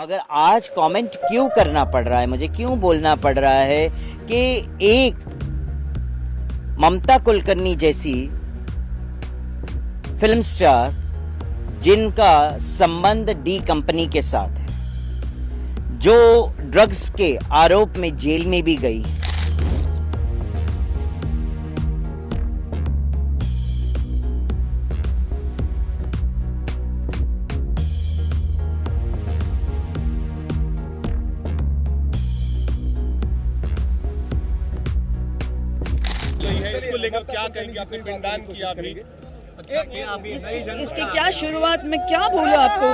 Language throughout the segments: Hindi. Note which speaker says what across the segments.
Speaker 1: मगर आज कमेंट क्यों करना पड़ रहा है, मुझे क्यों बोलना पड़ रहा है कि एक ममता कुलकर्णी जैसी फिल्म स्टार जिनका संबंध डी कंपनी के साथ है, जो ड्रग्स के आरोप में जेल में भी गई,
Speaker 2: इसको लेकर क्या कहेंगे? आपने पिंडदान किया अभी।
Speaker 3: इसकी क्या शुरुआत में क्या बोलूं आपको।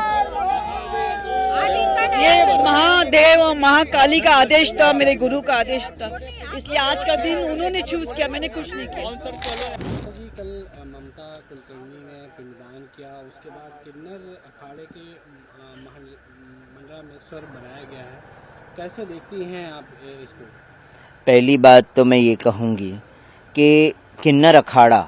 Speaker 3: ये महादेव और महाकाली का आदेश था, मेरे गुरु का आदेश था, इसलिए आज का दिन उन्होंने चूज किया, मैंने कुछ नहीं किया।
Speaker 4: जी कल ममता कुलकर्णी ने पिंडदान किया, उसके बाद किन्नर अखाड़े के मंडलामेश्वर बनाया गया है, कैसे देखती हैं आप इसको?
Speaker 1: पहली बात तो मैं ये कहूंगी कि किन्नर अखाड़ा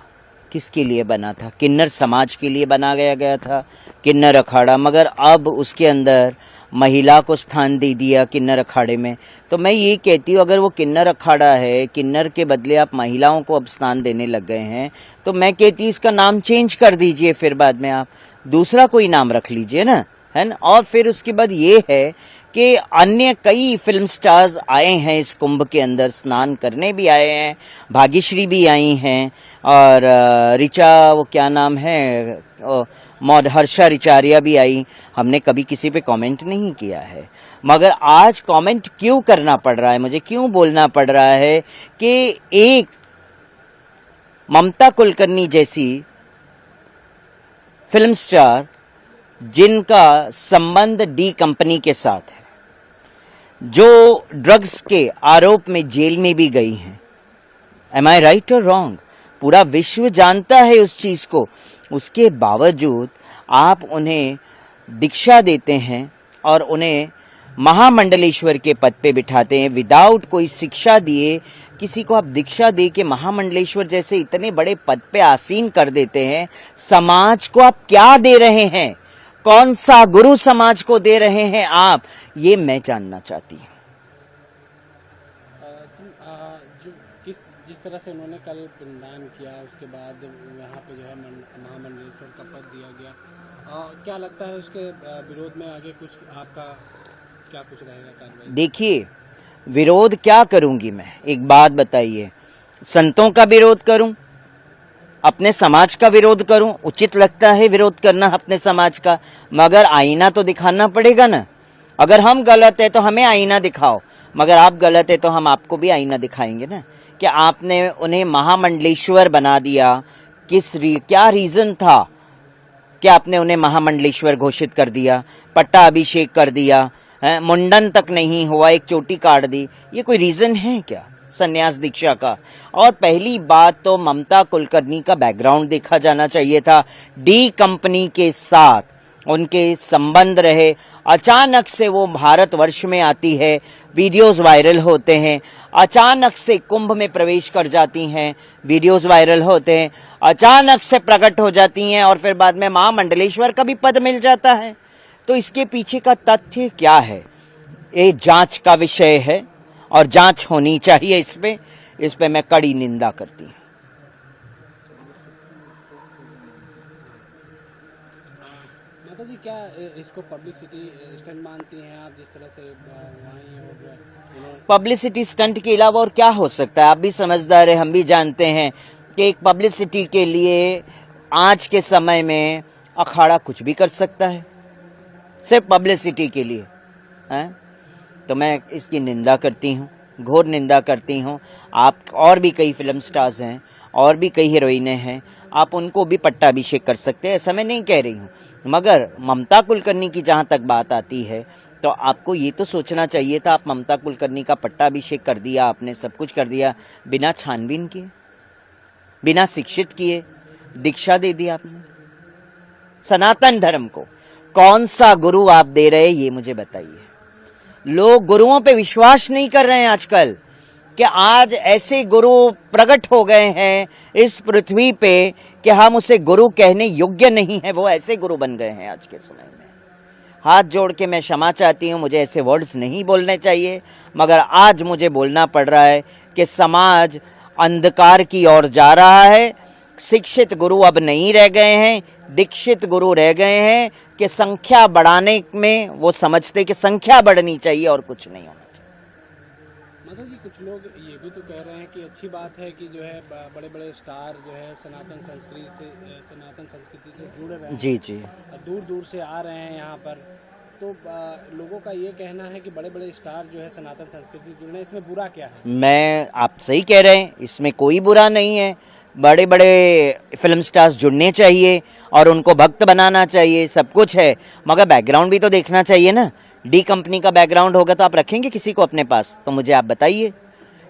Speaker 1: किसके लिए बना था? किन्नर समाज के लिए बनाया गया था किन्नर अखाड़ा, मगर अब उसके अंदर महिला को स्थान दे दिया किन्नर अखाड़े में। तो मैं ये कहती हूँ, अगर वो किन्नर अखाड़ा है, किन्नर के बदले आप महिलाओं को अब स्थान देने लग गए हैं, तो मैं कहती हूँ इसका नाम चेंज कर दीजिए, फिर बाद में आप दूसरा कोई नाम रख लीजिए ना, है ना। और फिर उसके बाद ये है कि अन्य कई फिल्म स्टार्स आए हैं इस कुंभ के अंदर, स्नान करने भी आए हैं, भाग्यश्री भी आई हैं, और रिचा, वो क्या नाम है, हर्षा रिचारिया भी आई। हमने कभी किसी पे कमेंट नहीं किया है, मगर आज कमेंट क्यों करना पड़ रहा है, मुझे क्यों बोलना पड़ रहा है कि एक ममता कुलकर्णी जैसी फिल्म स्टार जिनका संबंध डी कंपनी के साथ है, जो ड्रग्स के आरोप में जेल में भी गई हैं, एम आई राइट और रॉन्ग? पूरा विश्व जानता है उस चीज को, उसके बावजूद आप उन्हें दीक्षा देते हैं और उन्हें महामंडलेश्वर के पद पे बिठाते हैं विदाउट कोई शिक्षा दिए। किसी को आप दीक्षा दे के महामंडलेश्वर जैसे इतने बड़े पद पे आसीन कर देते हैं। समाज को आप क्या दे रहे हैं? कौन सा गुरु समाज को दे रहे हैं आप? ये मैं जानना चाहती हूँ।
Speaker 4: जिस तरह से उन्होंने कल पिंडदान किया, उसके बाद यहाँ पे जो है महामंडलेश्वर का पद दिया गया, क्या लगता है उसके विरोध में आगे कुछ आपका क्या कुछ रहेगा कार्रवाई?
Speaker 1: देखिए, विरोध क्या करूंगी मैं, एक बात बताइए। संतों का विरोध करूं, अपने समाज का विरोध करूं? उचित लगता है विरोध करना अपने समाज का, मगर आईना तो दिखाना पड़ेगा ना। अगर हम गलत है तो हमें आईना दिखाओ, मगर आप गलत है तो हम आपको भी आईना दिखाएंगे ना। कि आपने उन्हें महामंडलेश्वर बना दिया, क्या रीजन था कि आपने उन्हें महामंडलेश्वर घोषित कर दिया, पट्टा अभिषेक कर दिया, मुंडन तक नहीं हुआ, एक चोटी काट दी? ये कोई रीजन है क्या संन्यास दीक्षा का? और पहली बात तो ममता कुलकर्णी का बैकग्राउंड देखा जाना चाहिए था। डी कंपनी के साथ उनके संबंध रहे, अचानक से वो भारतवर्ष में आती है, वीडियोस वायरल होते हैं, अचानक से कुंभ में प्रवेश कर जाती हैं, वीडियोस वायरल होते हैं, अचानक से प्रकट हो जाती हैं, और फिर बाद में महामंडलेश्वर का भी पद मिल जाता है। तो इसके पीछे का तथ्य क्या है? ये जांच का विषय है और जांच होनी चाहिए। इस पे मैं कड़ी निंदा करती हूँ।
Speaker 4: माता जी, क्या इसको पब्लिसिटी स्टंट मानती हैं आप? जिस तरह से
Speaker 1: पब्लिसिटी स्टंट के अलावा और क्या हो सकता है? आप भी समझदार है, हम भी जानते हैं कि एक पब्लिसिटी के लिए आज के समय में अखाड़ा कुछ भी कर सकता है, सिर्फ पब्लिसिटी के लिए है। तो मैं इसकी निंदा करती हूँ, घोर निंदा करती हूँ। आप और भी कई फिल्म स्टार्स हैं, और भी कई हीरोइनें हैं, आप उनको भी पट्टाभिषेक कर सकते हैं, ऐसा मैं नहीं कह रही हूँ। मगर ममता कुलकर्णी की जहां तक बात आती है, तो आपको ये तो सोचना चाहिए था, आप ममता कुलकर्णी का पट्टाभिषेक कर दिया, आपने सब कुछ कर दिया बिना छानबीन किए, बिना शिक्षित किए, दीक्षा दे दी आपने। सनातन धर्म को कौन सा गुरु आप दे रहे हैं, ये मुझे बताइए। लोग गुरुओं पे विश्वास नहीं कर रहे हैं आजकल, कि आज ऐसे गुरु प्रकट हो गए हैं इस पृथ्वी पे कि हम उसे गुरु कहने योग्य नहीं है, वो ऐसे गुरु बन गए हैं आज के समय में। हाथ जोड़ के मैं क्षमा चाहती हूँ, मुझे ऐसे वर्ड्स नहीं बोलने चाहिए, मगर आज मुझे बोलना पड़ रहा है कि समाज अंधकार की ओर जा रहा है। शिक्षित गुरु अब नहीं रह गए हैं, दीक्षित गुरु रह गए हैं कि संख्या बढ़ाने में वो समझते कि संख्या बढ़नी चाहिए और कुछ नहीं होना चाहिए।
Speaker 4: माता जी, कुछ लोग ये भी तो कह रहे हैं कि अच्छी बात है कि जो है बड़े बड़े स्टार जो है सनातन संस्कृति से जुड़ रहे हैं,
Speaker 1: जी जी,
Speaker 4: दूर दूर से आ रहे हैं यहाँ पर। तो लोगों का ये कहना है कि बड़े बड़े स्टार जो है सनातन संस्कृति जुड़ रहे हैं, इसमें बुरा क्या है?
Speaker 1: मैं आप सही कह रहे हैं, इसमें कोई बुरा नहीं है। बड़े बड़े फिल्म स्टार्स जुड़ने चाहिए और उनको भक्त बनाना चाहिए, सब कुछ है, मगर बैकग्राउंड भी तो देखना चाहिए ना। डी कंपनी का बैकग्राउंड होगा तो आप रखेंगे किसी को अपने पास? तो मुझे आप बताइए,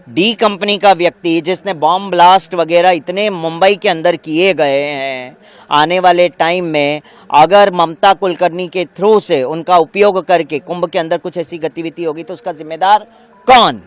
Speaker 1: डी कंपनी का व्यक्ति जिसने बॉम्ब ब्लास्ट वगैरह इतने मुंबई के अंदर किए गए हैं, आने वाले टाइम में अगर ममता कुलकर्णी के थ्रू से उनका उपयोग करके कुंभ के अंदर कुछ ऐसी गतिविधि होगी तो उसका जिम्मेदार कौन?